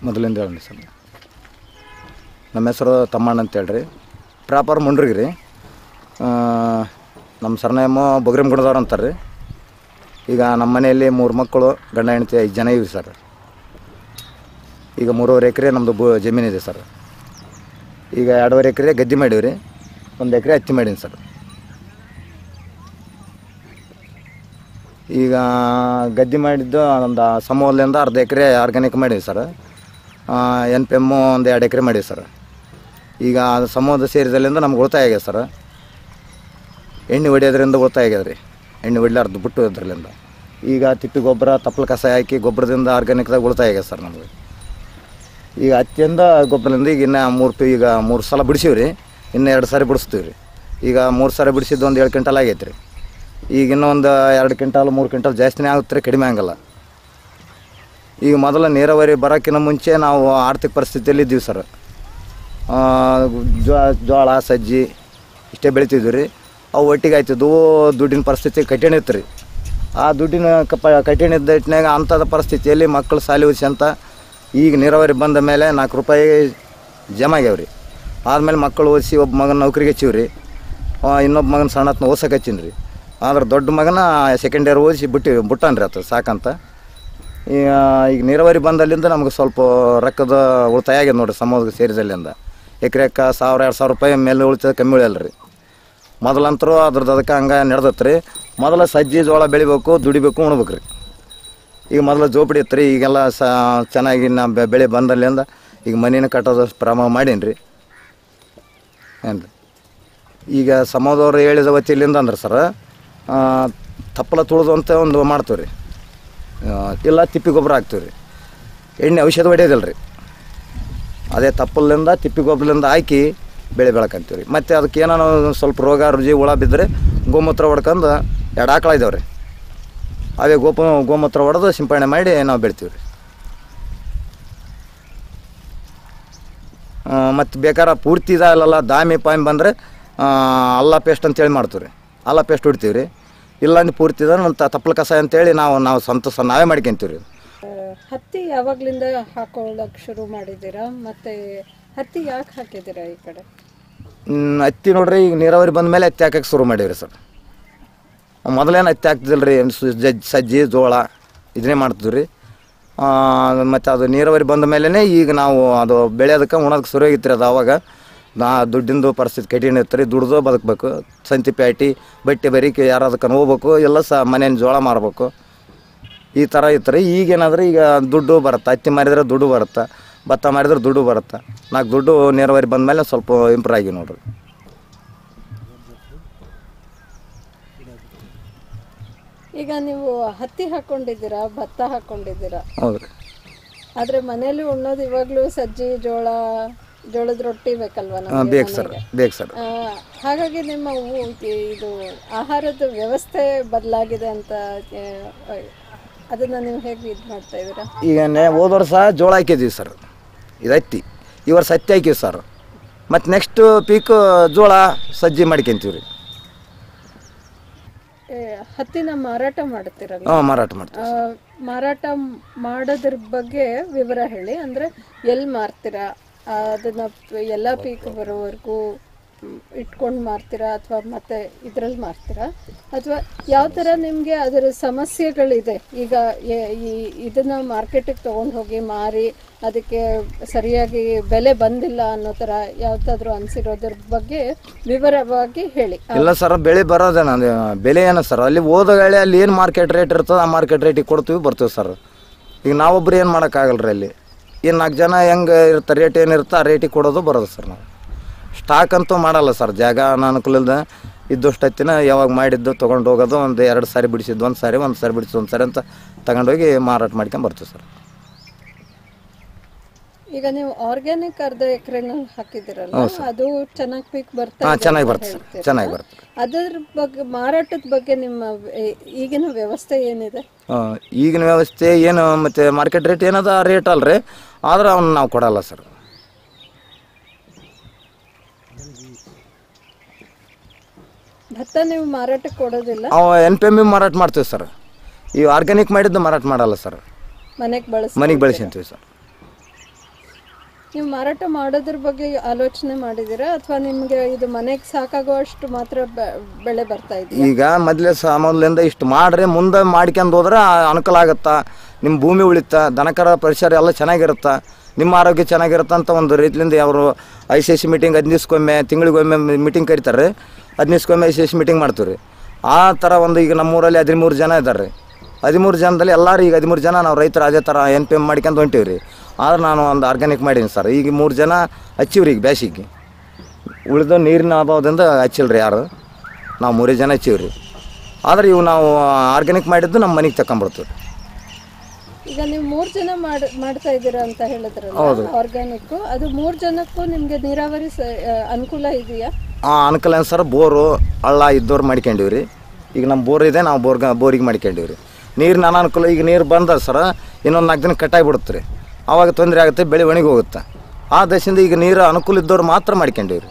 ಮೊದಲಿಂದ ಹೇಳಿ ಸರ್. ನಮ್ಮ ಹೆಸರು ತಮ್ಮಣ್ಣ ಅಂತೇಳ್ರಿ, ಪ್ರಾಪರ್ ಮುಂಡ್ರಿಗೆ ರೀ. ನಮ್ಮ ಸರ್ನೇಮು ಬೊಗ್ರಿಮಗುಡದವ್ರು ಅಂತಾರೆ ರೀ. ಈಗ ನಮ್ಮ ಮನೆಯಲ್ಲಿ 3 ಮಕ್ಕಳು, ಗಂಡ ಹೆಂಡತಿ 5 ಜನ ಇವೆ ಸರ್. ಈಗ 3.5 ಎಕರೆ ನಮ್ಮದು ಜಮೀನಿದೆ ಸರ್. ಈಗ 2.5 ಎಕರೆ ಗದ್ದೆ ಮಾಡೀವಿ ರೀ, 1 ಎಕರೆ ಹತ್ತಿ ಮಾಡೀನಿ ಸರ್. ಈಗ ಗದ್ದೆ ಮಾಡಿದ್ದು ಒಂದು ಸಮೂಹದಿಂದ ಅರ್ಧ ಎಕರೆ ಆರ್ಗ್ಯಾನಿಕ್ ಮಾಡೀವಿ ಸರ್. NPM 1-2 ಎಕರೆ ಮಾಡೀವಿ ಸರ್. ಈಗ ಸಮೂಹದ ಸೇರಿದಲ್ಲಿಂದ ನಮ್ಗೆ ಉಳಿತಾಯ ಆಗ್ಯದ ಸರ್. ಎಣ್ಣೆ ಹೊಡಿಯೋದ್ರಿಂದ ಉಳಿತಾಯ ಆಗ್ಯದ ರೀ. ಎಣ್ಣೆ ಹೊಡಿಲಾರ್ದು ಬಿಟ್ಟು ಅದರಲ್ಲಿಂದ ಈಗ ತಿಪ್ಪಿ ಗೊಬ್ಬರ, ತಪ್ಪಲು ಕಸ ಹಾಕಿ ಗೊಬ್ಬರದಿಂದ ಆರ್ಗ್ಯಾನಿಕ್ದಾಗ ಉಳಿತಾಯ ಆಗ್ಯದ ಸರ್ ನಮಗೆ. ಈಗ ಹತ್ತಿಯಿಂದ ಗೊಬ್ಬರದಿಂದ ಈಗ ಇನ್ನು 3 ಸಲ ಬಿಡಿಸೀವಿ ರೀ. ಇನ್ನು 2 ಸಾರಿ ಬಿಡಿಸ್ತೀವಿ ರೀ. ಈಗ 3 ಸಾರಿ ಬಿಡಿಸಿದ್ದು ಒಂದು 7 ಕ್ವಿಂಟಲ್ ಆಗೈತೆ ರೀ. ಈಗ ಇನ್ನೂ ಒಂದು 2 ಕ್ವಿಂಟಲ್ 3 ಕ್ವಿಂಟಲ್ ಜಾಸ್ತಿನೇ ಆಗುತ್ತೆ ರೀ, ಕಡಿಮೆ ಆಗಲ್ಲ. ಈಗ ಮೊದಲು ನೀರಾವರಿ ಬರೋಕ್ಕಿಂತ ಮುಂಚೆ ನಾವು ಆರ್ಥಿಕ ಪರಿಸ್ಥಿತಿಯಲ್ಲಿ ಇದ್ದೀವಿ ಸರ್. ಜೋಳ ಸಜ್ಜಿ ಇಷ್ಟೇ ಬೆಳಿತಿದ್ವಿ ರೀ. ಅವು ಒಟ್ಟಿಗೆ ಆಯ್ತಿದ್ವು. ದುಡ್ಡಿನ ಪರಿಸ್ಥಿತಿ ಕಠಿಣ ಇತ್ತು ರೀ. ಆ ದುಡ್ಡಿನ ಕಠಿಣ ಇದ್ದ ಇಟ್ಟಿನಾಗ ಅಂಥದ ಪರಿಸ್ಥಿತಿಯಲ್ಲಿ ಮಕ್ಕಳು ಸಾಲಿ ಓದಿಸಂತ ಈಗ ನೀರಾವರಿ ಬಂದ ಮೇಲೆ 4 ರೂಪಾಯಿ ಜಮಾ ಆಗ್ಯಾವ ರೀ. ಆದಮೇಲೆ ಮಕ್ಕಳು ಓದಿಸಿ ಒಬ್ಬ ಮಗನ ನೌಕರಿಗೆ ಹಚ್ಚೀವಿ ರೀ. ಇನ್ನೊಬ್ಬ ಮಗನ ಸಣ್ಣತ್ನ ಓದ್ಸಕ್ಕೆ ಹಚ್ಚೀನಿ ರೀ. ಆದ್ರೆ ದೊಡ್ಡ ಮಗನ ಸೆಕೆಂಡ್ ಇಯರ್ ಓದಿಸಿ ಬಿಟ್ಟಾನ್ರಿ ಆತ ಸಾಕಂತ. ಈಗ ನೀರಾವರಿ ಬಂದಲ್ಲಿಂದ ನಮ್ಗೆ ಸ್ವಲ್ಪ ರೊಕ್ಕದ ಉಳಿತಾಯ ಆಗ್ಯದ ನೋಡಿರಿ. ಸಮೂಹಕ್ಕೆ ಸೇರಿದಲ್ಲಿಂದ ಎಕರೆಕ್ಕೆ 1000-2000 ರೂಪಾಯಿ ಮೇಲೆ ಉಳಿತದ, ಕಮ್ಮಿ ಉಳಿಯಲ್ಲ ರೀ. ಮೊದಲಂತರೂ ಅದಕ್ಕೆ ಹಂಗೆ ನಡೆದತ್ತೆ ರೀ. ಮೊದಲು ಸಜ್ಜಿ ಜೋಳ ಬೆಳಿಬೇಕು, ದುಡಿಬೇಕು, ಉಣ್ಬೇಕು ರೀ. ಈಗ ಮೊದಲು ಜೋಪಡಿ ಇತ್ತು ರೀ. ಈಗೆಲ್ಲ ಚೆನ್ನಾಗಿ ಬೆಳೆ ಬಂದಲ್ಲಿಂದ ಈಗ ಮನೇನ ಕಟ್ಟೋದು ಪ್ರಾರಂಭ ಮಾಡೀನಿ ರೀ. ಏನು ರೀ, ಈಗ ಸಮೂಹದವ್ರು ಹೇಳಿದ ವತಿಲಿಂದ ಅಂದ್ರೆ ಸರ್, ತಪ್ಪಲ ತುಳಿದು ಅಂತ ಒಂದು ಮಾಡ್ತೀವಿ ರೀ. ಇಲ್ಲ ತಿಪ್ಪಿ ಗೊಬ್ಬರ ಹಾಕ್ತೀವಿ ರೀ. ಎಣ್ಣೆ ಔಷಧ ಹೊಡೆಯೋದಿಲ್ಲ ರೀ. ಅದೇ ತಪ್ಪಲಿಂದ ತಿಪ್ಪಿ ಗೊಬ್ಬರದಿಂದ ಹಾಕಿ ಬೆಳೆ ಬೆಳ್ಕೊಂತೀವಿ ರೀ. ಮತ್ತು ಅದಕ್ಕೆ ಏನೋ ಸ್ವಲ್ಪ ರೋಗ ರುಜಿ ಹುಳ ಬಿದ್ದರೆ ಗೋಮೂತ್ರ ಹೊಡ್ಕೊಂಡು 2 ಆಕಳ ಇದ್ದಾವೆ ರೀ. ಅವೇ ಗೋಮೂತ್ರ ಹೊಡೆದು ಸಿಂಪಡಣೆ ಮಾಡಿ ನಾವು ಬೆಳಿತೀವಿ ರೀ. ಮತ್ತು ಬೇಕಾದ್ರೆ ಪೂರ್ತಿ ಇದಲ್ಲ ದಾಮಿ ಪಾಮಿ ಬಂದರೆ ಅಲ್ಲ ಪೇಸ್ಟ್ ಅಂತೇಳಿ ಮಾಡ್ತೀವಿ ರೀ. ಅಲ್ಲ ಪೇಸ್ಟ್ ಹೊಡ್ತೀವಿ ರೀ. ಇಲ್ಲಾಂದ್ರೆ ಪೂರ್ತಿ ತಪ್ಪಲ ಕಸ ಅಂತೇಳಿ ನಾವು ಸ್ವಂತ ನಾವೇ ಮಾಡ್ಕೊಂತೀವಿ ರೀ. ಹತ್ತಿ ಯಾವಾಗಲಿಂದ ಹಾಕೊಳ್ಳೋಕೆ ಶುರು ಮಾಡಿದ್ದೀರಾ? ಮತ್ತು ಹತ್ತಿ ಯಾಕೆ ಹಾಕಿದ್ದೀರಾ ಈ ಕಡೆ? ಹತ್ತಿ ನೋಡ್ರಿ, ಈಗ ನೀರಾವರಿ ಬಂದ ಮೇಲೆ ಹತ್ತಿ ಹಾಕಕ್ಕೆ ಶುರು ಮಾಡೀವಿ ರೀ ಸರ್. ಮೊದಲೇನು ಹತ್ತಿ ಹಾಕ್ತಿದ್ದಿಲ್ಲ ರೀ. ಸಜ್ಜಿ ಜೋಳ ಇದನ್ನೇ ಮಾಡ್ತಿದ್ವಿ ರೀ. ಮತ್ತು ಅದು ನೀರಾವರಿ ಬಂದ ಮೇಲೇ ಈಗ ನಾವು ಅದು ಬೆಳೆಯೋದಕ್ಕೆ ಉಣೋದಕ್ಕೆ ಶುರು ಆಗಿತ್ತು ರೀ. ಅದು ಆವಾಗ ದುಡ್ಡಿಂದು ಪರಿಸ್ಥಿತಿ ಕಠಿಣ ಇತ್ತು ರೀ. ದುಡ್ದು ಬದುಕಬೇಕು. ಸಂತಿ ಪ್ಯಾಟಿ ಬಟ್ಟೆ ಬರೀಕೆ ಯಾರಾದಕ್ಕೆ ಹೋಗ್ಬೇಕು, ಎಲ್ಲ ಮನೇನ ಜೋಳ ಮಾರಬೇಕು, ಈ ಥರ ಇತ್ತು ರೀ. ಈಗೇನಾದ್ರೆ ಈಗ ದುಡ್ಡು ಬರುತ್ತೆ. ಹತ್ತಿ ಮಾರಿದ್ರೆ ದುಡ್ಡು ಬರುತ್ತೆ, ಭತ್ತ ಮಾರಿದ್ರೆ ದುಡ್ಡು ಬರುತ್ತೆ. ದುಡ್ಡು ನೀರಾವರಿ ಬಂದ ಮೇಲೆ ಸ್ವಲ್ಪ ಇಂಪ್ರೂವ್ ಆಗಿ ನೋಡ್ರಿ. ಈಗ ನೀವು ಹತ್ತಿ ಹಾಕ್ಕೊಂಡಿದ್ದೀರಾ, ಭತ್ತ ಹಾಕ್ಕೊಂಡಿದ್ದೀರಾ? ಹೌದು ರೀ. ಆದರೆ ಮನೇಲಿ ಉಣ್ಣೋದು ಇವಾಗಲೂ ಸಜ್ಜಿ ಜೋಳದ ರೊಟ್ಟಿ ಬೇಕಲ್ವ? ಬೇಕು ಸರ್, ಬೇಕು ಸರ್. ಹಾಗಾಗಿ ನಿಮ್ಮ ಇದು ಆಹಾರದ ವ್ಯವಸ್ಥೆ ಬದಲಾಗಿದೆ ಅಂತ ಅದನ್ನು ನೀವು ಹೇಗೆ ಇದು ಮಾಡ್ತಾ ಇದ್ದೀರಾ? ಈಗ ಹೋದ ವರ್ಷ ಜೋಳ ಹಾಕಿದ್ದೀವಿ ಸರ್, ಇದು ಹತ್ತಿ. ಈ ವರ್ಷ ಹತ್ತಿ ಹಾಕಿವಿ ಸರ್. ಮತ್ತು ನೆಕ್ಸ್ಟ್ ಪೀಕ್ ಜೋಳ ಸಜ್ಜಿ ಮಾಡ್ಕೊಂತೀವಿ ರೀ. ಹತ್ತಿನ ಮಾರಾಟ ಮಾಡ್ತೀರಲ್ಲ? ಮಾರಾಟ ಮಾಡ್ತೀವಿ. ಮಾರಾಟ ಮಾಡೋದ್ರ ಬಗ್ಗೆ ವಿವರ ಹೇಳಿ. ಅಂದರೆ ಎಲ್ಲಿ ಮಾರ್ತೀರಾ? ಅದನ್ನು ಎಲ್ಲ ಪೀಕ್ ಬರೋವರೆಗೂ ಇಟ್ಕೊಂಡು ಮಾರ್ತೀರಾ ಅಥವಾ ಮತ್ತೆ ಇದರಲ್ಲಿ ಮಾರ್ತೀರಾ? ಅಥವಾ ಯಾವ ಥರ ನಿಮಗೆ ಅದರ ಸಮಸ್ಯೆಗಳಿದೆ? ಈಗ ಇದನ್ನು ಮಾರ್ಕೆಟಿಗೆ ತೊಗೊಂಡು ಹೋಗಿ ಮಾರಿ ಅದಕ್ಕೆ ಸರಿಯಾಗಿ ಬೆಲೆ ಬಂದಿಲ್ಲ ಅನ್ನೋ ಥರ ಯಾವುದಾದ್ರೂ ಅನಿಸಿರೋದ್ರ ಬಗ್ಗೆ ವಿವರವಾಗಿ ಹೇಳಿ. ಇಲ್ಲ ಸರ್, ಬೆಳೆ ಬರೋದೇನ ಬೆಲೆ ಏನೋ ಸರ್. ಅಲ್ಲಿ ಹೋದ ವೇಳೆ ಅಲ್ಲಿ ಏನು ಮಾರ್ಕೆಟ್ ರೇಟ್ ಇರ್ತದೆ ಆ ಮಾರ್ಕೆಟ್ ರೇಟಿಗೆ ಕೊಡ್ತೀವಿ, ಬರ್ತೀವಿ ಸರ್. ಈಗ ನಾವೊಬ್ರು ಏನು ಮಾಡೋಕ್ಕಾಗಲ್ಲ ರೀ. ಅಲ್ಲಿ ಏನು 4 ಜನ ಹೆಂಗೆ ಇರ್ತಾರೆ, ರೇಟ್ ಏನಿರುತ್ತೆ ಆ ರೇಟಿಗೆ ಕೊಡೋದು ಬರೋದು ಸರ್. ನಾವು ಸ್ಟಾಕ್ ಅಂತೂ ಮಾಡಲ್ಲ ಸರ್. ಜಾಗ ಅನುಕೂಲದ ಇದ್ದಷ್ಟು ಹತ್ತಿನ ಯಾವಾಗ ಮಾಡಿದ್ದು ತೊಗೊಂಡು ಹೋಗೋದು. ಒಂದು 2 ಸಾರಿ ಬಿಡಿಸಿದ್ದು ಒಂದು ಸಾರಿ ಬಿಡಿಸಿದ್ದು ಒಂದು ಸಾರಿ ಅಂತ ತಗೊಂಡೋಗಿ ಮಾರಾಟ ಮಾಡ್ಕೊಂಡು ಬರ್ತೀವಿ ಸರ್. ಈಗ ನೀವು ಆರ್ಗ್ಯಾನಿಕ್ ಅರ್ಧ ಎಕರೆನಲ್ಲಿ ಹಾಕಿದ್ದೀರಲ್ಲ, ಅದು ಚೆನ್ನಾಗಿ ಪೀಕ್ ಬರ್ತಾ? ಚೆನ್ನಾಗಿ ಬರ್ತದೆ ಸರ್, ಚೆನ್ನಾಗಿ ಬರ್ತದೆ. ಅದರ ಬಗ್ಗೆ ಮಾರಾಟದ ಬಗ್ಗೆ ನಿಮ್ಮ ಈಗಿನ ವ್ಯವಸ್ಥೆ ಏನಿದೆ? ಈಗಿನ ವ್ಯವಸ್ಥೆ ಏನು ಮತ್ತು ಮಾರ್ಕೆಟ್ ರೇಟ್ ಏನದ ಆ ರೇಟ್ ಅಲ್ರಿ. ಆದ್ರೆ ಅವ್ನು ನಾವು ಕೊಡಲ್ಲ ಸರ್. ಭತ್ತ ನೀವು ಮಾರಾಟಕ್ಕೆ ಕೊಡೋದಿಲ್ಲ? NPM ಮಾರಾಟ ಮಾಡ್ತೀವಿ ಸರ್. ಈ ಆರ್ಗ್ಯಾನಿಕ್ ಮಾಡಿದ್ದು ಮಾರಾಟ ಮಾಡಲ್ಲ ಸರ್. ಮನೆಗೆ ಬಳಸ್ಕೊಂತೀವಿ ಸರ್. ನೀವು ಮಾರಾಟ ಮಾಡೋದ್ರ ಬಗ್ಗೆ ಆಲೋಚನೆ ಮಾಡಿದ್ದೀರಾ ಅಥವಾ ನಿಮಗೆ ಇದು ಮನೆಗೆ ಸಾಕಾಗುವಷ್ಟು ಮಾತ್ರ ಬೆಳೆ ಬರ್ತಾ ಇದೆ? ಈಗ ಮೊದಲಿಂದ ಇಷ್ಟು ಮಾಡ್ರಿ, ಮುಂದೆ ಮಾಡ್ಕೊಂಡು ಹೋದ್ರೆ ಅನುಕೂಲ ಆಗುತ್ತಾ, ನಿಮ್ಮ ಭೂಮಿ ಉಳಿತಾ, ದನಕರ ಪರಿಸರ ಎಲ್ಲ ಚೆನ್ನಾಗಿರುತ್ತಾ, ನಿಮ್ಮ ಆರೋಗ್ಯ ಚೆನ್ನಾಗಿರುತ್ತೆ ಅಂತ ಒಂದು ರೀತಿಯಿಂದ ಅವರು ICC ಮೀಟಿಂಗ್ 15 ದಿವ್ಸಕ್ಕೊಮ್ಮೆ, ತಿಂಗಳಿಗೊಮ್ಮೆ ಮೀಟಿಂಗ್ ಕರೀತಾರೆ. 15 ದಿವ್ಸಕ್ಕೊಮ್ಮೆ ICC ಮೀಟಿಂಗ್ ಮಾಡ್ತೀವಿ ರೀ. ಆ ಥರ ಒಂದು ಈಗ ನಮ್ಮೂರಲ್ಲಿ 13 ಜನ ಇದ್ದಾರೆ ರೀ. 13 ಜನದಲ್ಲಿ ಎಲ್ಲರೂ ಈಗ 13 ಜನ ನಾವು ರೈತರು ಅದೇ ಥರ NPM ಮಾಡ್ಕೊಂಡು ಹೊಂಟೀವಿ ರೀ. ಆದ್ರೆ ನಾನು ಒಂದು ಆರ್ಗ್ಯಾನಿಕ್ ಮಾಡೀನಿ ಸರ್. ಈಗ 3 ಜನ ಹಚ್ಚಿವ್ರಿ ಈಗ ಬೇಸಿಗೆ. ಉಳಿದ ನೀರಿನ ಅಭಾವದಿಂದ ಹಚ್ಚಿಲ್ಲ ರೀ ಯಾರು, ನಾವು 3 ಜನ ಹಚ್ಚಿವ್ರಿ. ಆದ್ರೆ ಇವು ನಾವು ಆರ್ಗ್ಯಾನಿಕ್ ಮಾಡಿದ್ದು ನಮ್ಮ ಮನೆಗೆ ತಗೊಂಡ್ಬಿಡ್ತೀವಿ. ಈಗ ನೀವು 3 ಜನ ಮಾಡ್ತಾ ಇದ್ದೀರಾ ಅಂತ ಹೇಳಿದ್ರಲ್ಲ ಆರ್ಗ್ಯಾನಿಕ್, ಅದು 3 ಜನಕ್ಕೂ ನಿಮಗೆ ನೀರಾವರಿ ಅನುಕೂಲ ಇದೆಯಾ? ಅನುಕೂಲ ಏನು ಸರ್, ಬೋರು ಹಳ್ಳ ಇದ್ದವ್ರು ಮಾಡ್ಕೊಂಡಿವಿ ರೀ. ಈಗ ನಮ್ಮ ಬೋರ್ ಇದೆ, ನಾವು ಬೋರಿಗೆ ಮಾಡ್ಕೊಂಡಿವಿ ರೀ. ನೀರಿನ ಅನಾನುಕೂಲ, ಈಗ ನೀರು ಬಂದ ಸರ ಇನ್ನೊಂದು 4 ದಿನ ಕಟ್ಟಾಗಿಬಿಡುತ್ತೆ ರೀ. ಆವಾಗ ತೊಂದರೆ ಆಗುತ್ತೆ, ಬೆಳೆ ಒಣಗಿ ಹೋಗುತ್ತೆ. ಆ ದಶೆಯಿಂದ ಈಗ ನೀರು ಅನುಕೂಲ ಇದ್ದವ್ರು ಮಾತ್ರ ಮಾಡ್ಕೊಂಡಿವಿ ರೀ.